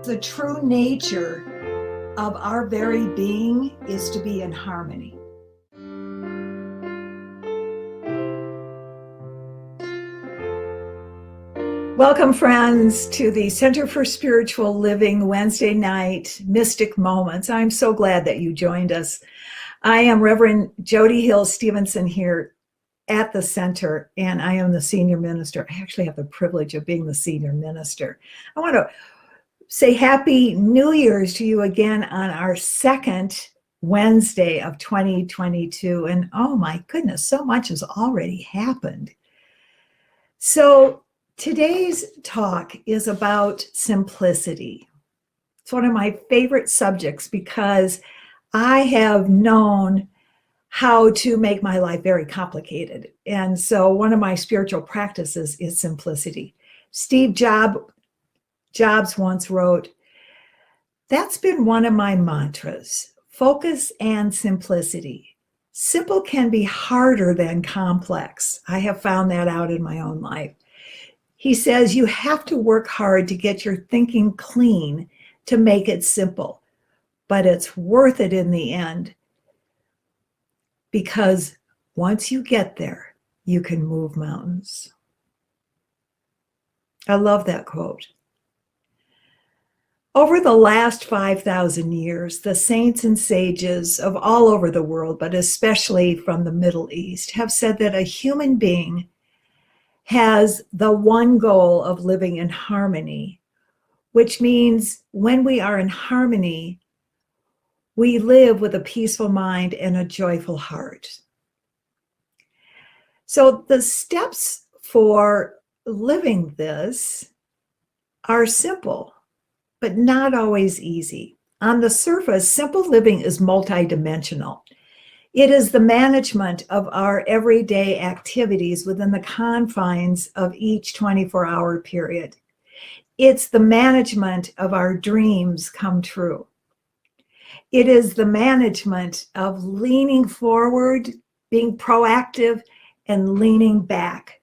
The true nature of our very being is to be in harmony. Welcome, friends, to the Center for Spiritual Living Wednesday night Mystic Moments. I'm so glad that you joined us. I am Reverend Jody Hill Stevenson here at the center, and I am the senior minister. I actually have the privilege of being the senior minister. I want to say Happy New Year's to you again on our second Wednesday of 2022. And oh my goodness, so much has already happened. So today's talk is about simplicity. It's one of my favorite subjects because I have known how to make my life very complicated. And so one of my spiritual practices is simplicity. Steve Jobs once wrote, "That's been one of my mantras, focus and simplicity. Simple can be harder than complex. I have found that out in my own life." He says you have to work hard to get your thinking clean to make it simple, but it's worth it in the end because once you get there, you can move mountains. I love that quote. Over the last 5,000 years, the saints and sages of all over the world, but especially from the Middle East, have said that a human being has the one goal of living in harmony, which means when we are in harmony, we live with a peaceful mind and a joyful heart. So the steps for living this are simple, but not always easy. On the surface, simple living is multidimensional. It is the management of our everyday activities within the confines of each 24-hour period. It's the management of our dreams come true. It is the management of leaning forward, being proactive, and leaning back,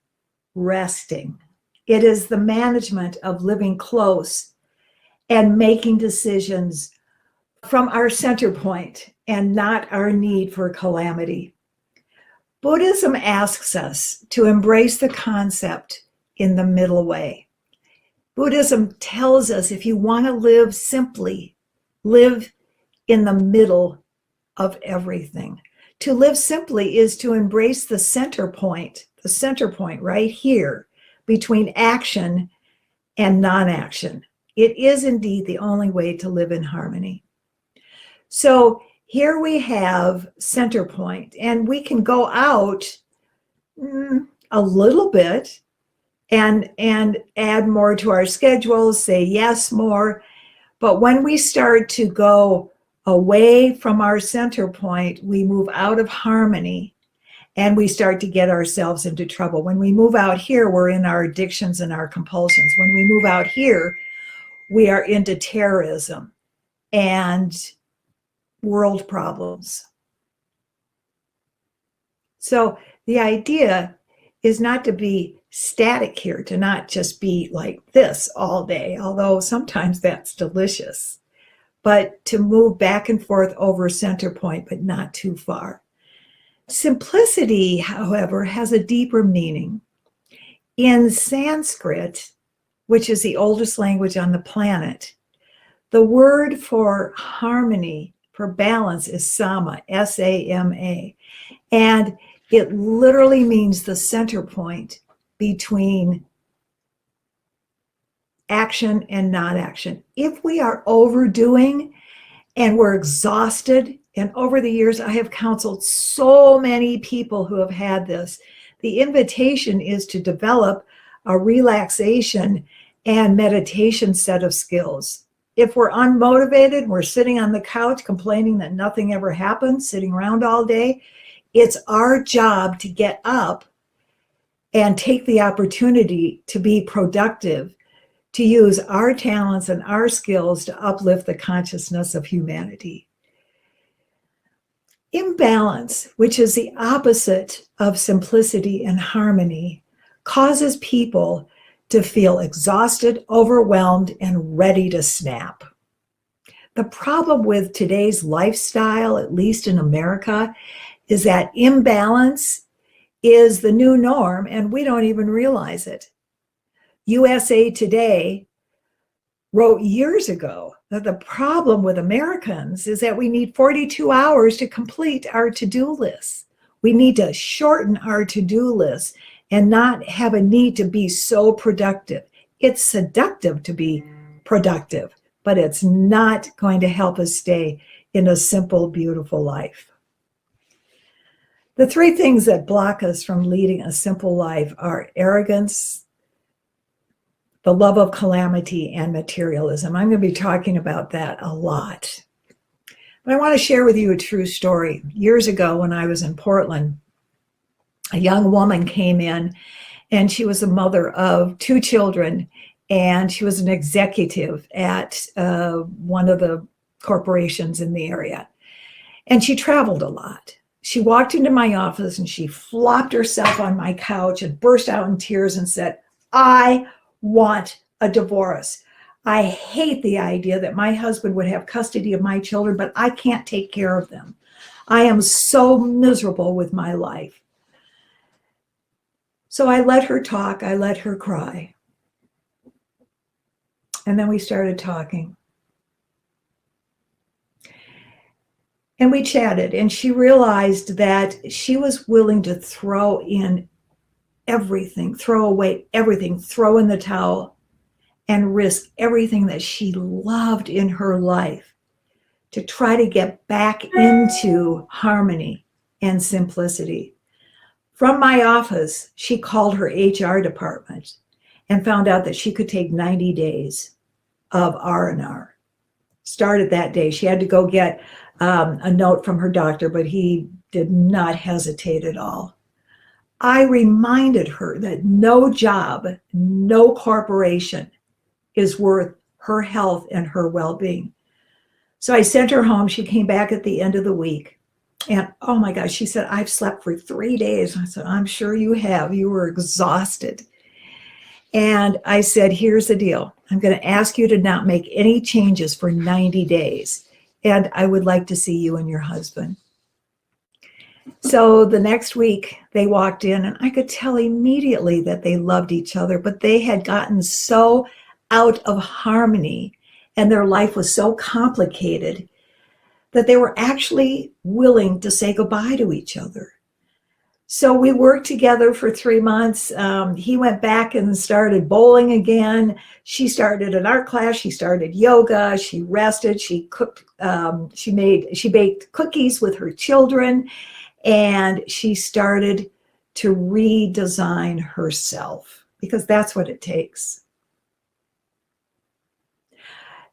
resting. It is the management of living close and making decisions from our center point and not our need for calamity. Buddhism asks us to embrace the concept in the middle way. Buddhism tells us if you want to live simply, live in the middle of everything. To live simply is to embrace the center point right here between action and non-action. It is indeed the only way to live in harmony. So here we have center point, and we can go out a little bit and add more to our schedules, say yes more. But when we start to go away from our center point, we move out of harmony and we start to get ourselves into trouble. When we move out here, we're in our addictions and our compulsions. When we move out here, we are into terrorism and world problems. So the idea is not to be static here, to not just be like this all day, although sometimes that's delicious, but to move back and forth over center point, but not too far. Simplicity, however, has a deeper meaning. In Sanskrit, which is the oldest language on the planet, the word for harmony, for balance, is sama, S-A-M-A. And it literally means the center point between action and non-action. If we are overdoing and we're exhausted, and over the years I have counseled so many people who have had this, the invitation is to develop a relaxation and meditation set of skills. If we're unmotivated, we're sitting on the couch complaining that nothing ever happens, sitting around all day, it's our job to get up and take the opportunity to be productive, to use our talents and our skills to uplift the consciousness of humanity. Imbalance, which is the opposite of simplicity and harmony, causes people to feel exhausted, overwhelmed, and ready to snap. The problem with today's lifestyle, at least in America, is that imbalance is the new norm, and we don't even realize it. USA Today wrote years ago that the problem with Americans is that we need 42 hours to complete our to-do lists. We need to shorten our to-do lists and not have a need to be so productive. It's seductive to be productive, but it's not going to help us stay in a simple, beautiful life. The three things that block us from leading a simple life are arrogance, the love of calamity, and materialism. I'm going to be talking about that a lot. But I want to share with you a true story. Years ago, when I was in Portland, a young woman came in, and she was a mother of 2 children, and she was an executive at one of the corporations in the area. And she traveled a lot. She walked into my office and she flopped herself on my couch and burst out in tears and said, "I want a divorce. I hate the idea that my husband would have custody of my children, but I can't take care of them. I am so miserable with my life." So I let her talk. I let her cry. And then we started talking. And we chatted, and she realized that she was willing to throw in everything, throw away everything, throw in the towel, and risk everything that she loved in her life to try to get back into harmony and simplicity. From my office, she called her HR department and found out that she could take 90 days of R&R. Started that day. She had to go get a note from her doctor, but he did not hesitate at all. I reminded her that no job, no corporation is worth her health and her well-being. So I sent her home. She came back at the end of the week. And oh my gosh, she said, "I've slept for 3 days." I said, "I'm sure you have. You were exhausted." And I said, "Here's the deal. I'm going to ask you to not make any changes for 90 days. And I would like to see you and your husband." So the next week they walked in, and I could tell immediately that they loved each other, but they had gotten so out of harmony and their life was so complicated that they were actually willing to say goodbye to each other. So we worked together for 3 months. He went back and started bowling again. She started an art class. She started yoga. She rested. She cooked. She baked cookies with her children, and she started to redesign herself, because that's what it takes.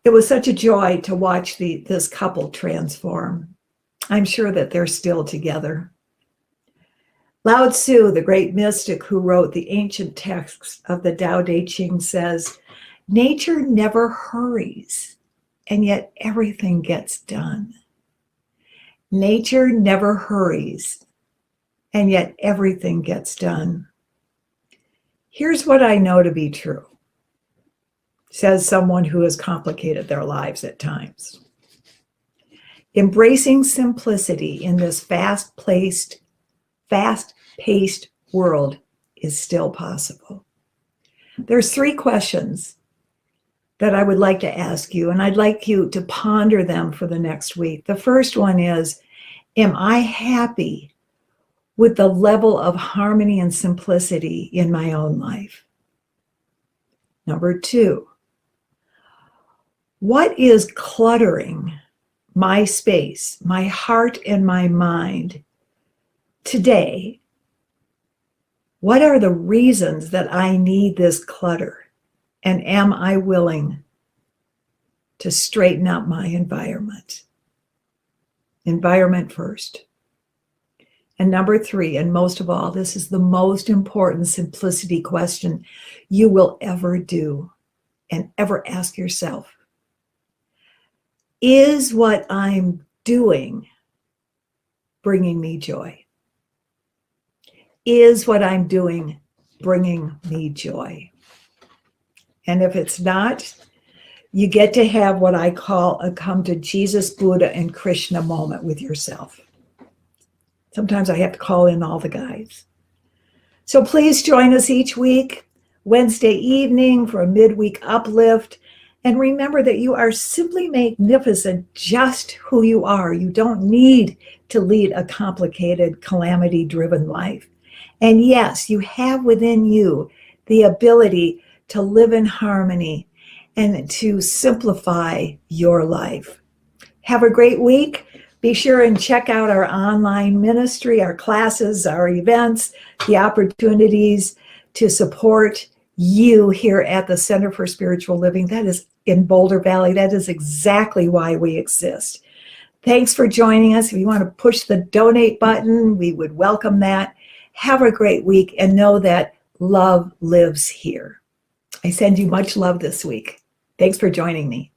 It was such a joy to watch this couple transform. I'm sure that they're still together. Lao Tzu, the great mystic who wrote the ancient texts of the Tao Te Ching, says, "Nature never hurries, and yet everything gets done." Nature never hurries, and yet everything gets done. Here's what I know to be true, says someone who has complicated their lives at times. Embracing simplicity in this fast-paced world is still possible. There's 3 questions that I would like to ask you, and I'd like you to ponder them for the next week. The first one is, am I happy with the level of harmony and simplicity in my own life? Number 2, what is cluttering my space, my heart, and my mind today? What are the reasons that I need this clutter? And am I willing to straighten up my environment? Environment first. And number 3, and most of all, this is the most important simplicity question you will ever do and ever ask yourself. Is what I'm doing bringing me joy? Is what I'm doing bringing me joy? And if it's not, you get to have what I call a come to Jesus, Buddha, and Krishna moment with yourself. Sometimes I have to call in all the guides. So please join us each week, Wednesday evening, for a midweek uplift. And remember that you are simply magnificent just who you are. You don't need to lead a complicated, calamity-driven life. And yes, you have within you the ability to live in harmony and to simplify your life. Have a great week. Be sure and check out our online ministry, our classes, our events, the opportunities to support you here at the Center for Spiritual Living. That is in Boulder Valley. That is exactly why we exist. Thanks for joining us. If you want to push the donate button, we would welcome that. Have a great week and know that love lives here. I send you much love this week. Thanks for joining me.